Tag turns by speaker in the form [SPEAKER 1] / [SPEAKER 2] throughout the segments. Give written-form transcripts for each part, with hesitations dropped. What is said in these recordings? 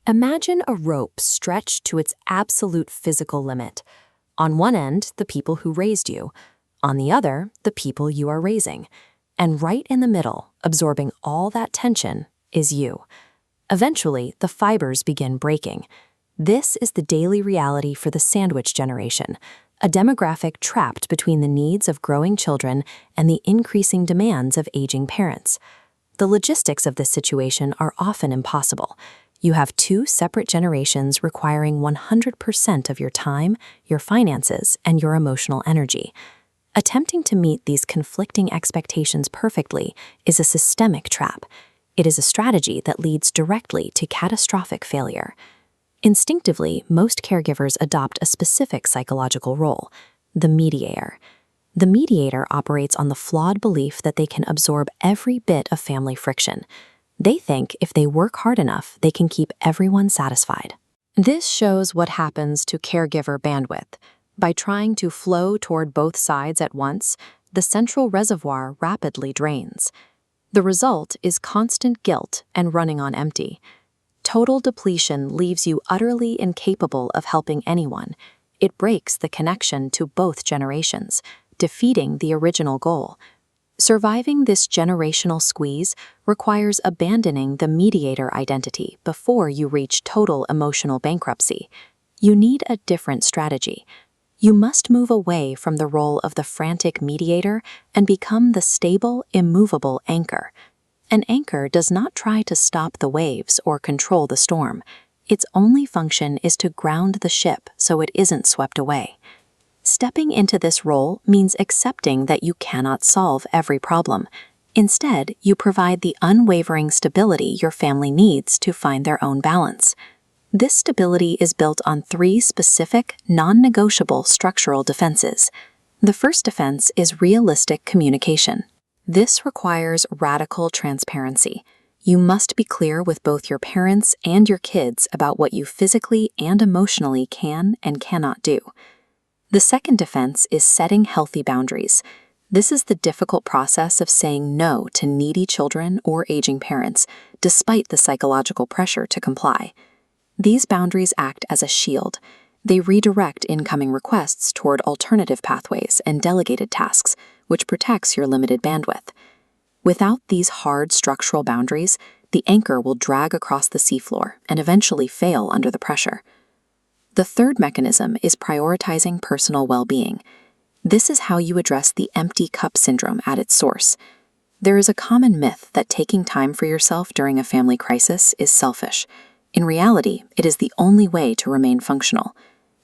[SPEAKER 1] Imagine a rope stretched to its absolute physical limit. On one end, the people who raised you. On the other, the people you are raising. And right in the middle, absorbing all that tension, is you. Eventually, the fibers begin breaking. This is the daily reality for the sandwich generation, a demographic trapped between the needs of growing children and the increasing demands of aging parents. The logistics of this situation are often impossible. You have two separate generations requiring 100% of your time, your finances, and your emotional energy. Attempting to meet these conflicting expectations perfectly is a systemic trap. It is a strategy that leads directly to catastrophic failure. Instinctively, most caregivers adopt a specific psychological role, the mediator. The mediator operates on the flawed belief that they can absorb every bit of family friction. They think if they work hard enough, they can keep everyone satisfied. This shows what happens to caregiver bandwidth. By trying to flow toward both sides at once, the central reservoir rapidly drains. The result is constant guilt and running on empty. Total depletion leaves you utterly incapable of helping anyone. It breaks the connection to both generations, defeating the original goal. Surviving this generational squeeze requires abandoning the mediator identity before you reach total emotional bankruptcy. You need a different strategy. You must move away from the role of the frantic mediator and become the stable, immovable anchor. An anchor does not try to stop the waves or control the storm. Its only function is to ground the ship so it isn't swept away. Stepping into this role means accepting that you cannot solve every problem. Instead, you provide the unwavering stability your family needs to find their own balance. This stability is built on three specific, non-negotiable structural defenses. The first defense is realistic communication. This requires radical transparency. You must be clear with both your parents and your kids about what you physically and emotionally can and cannot do. The second defense is setting healthy boundaries. This is the difficult process of saying no to needy children or aging parents, despite the psychological pressure to comply. These boundaries act as a shield. They redirect incoming requests toward alternative pathways and delegated tasks, which protects your limited bandwidth. Without these hard structural boundaries, the anchor will drag across the seafloor and eventually fail under the pressure. The third mechanism is prioritizing personal well-being. This is how you address the empty cup syndrome at its source. There is a common myth that taking time for yourself during a family crisis is selfish. In reality, it is the only way to remain functional.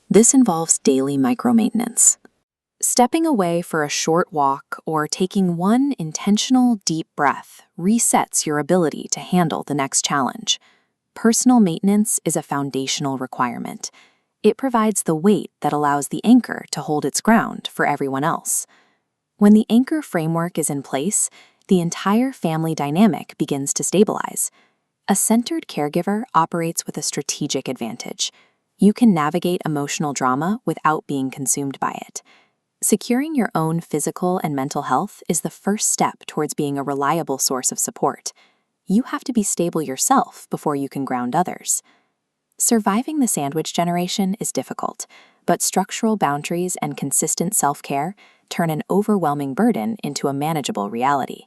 [SPEAKER 1] This involves daily micro-maintenance. Stepping away for a short walk or taking one intentional deep breath resets your ability to handle the next challenge. Personal maintenance is a foundational requirement. It provides the weight that allows the anchor to hold its ground for everyone else. When the anchor framework is in place, the entire family dynamic begins to stabilize. A centered caregiver operates with a strategic advantage. You can navigate emotional drama without being consumed by it. Securing your own physical and mental health is the first step towards being a reliable source of support. You have to be stable yourself before you can ground others. Surviving the sandwich generation is difficult, but structural boundaries and consistent self-care turn an overwhelming burden into a manageable reality.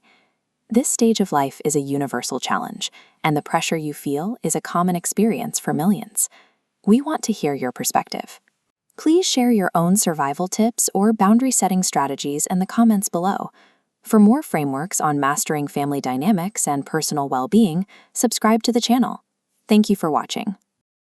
[SPEAKER 1] This stage of life is a universal challenge, and the pressure you feel is a common experience for millions. We want to hear your perspective. Please share your own survival tips or boundary-setting strategies in the comments below. For more frameworks on mastering family dynamics and personal well-being, subscribe to the channel. Thank you for watching.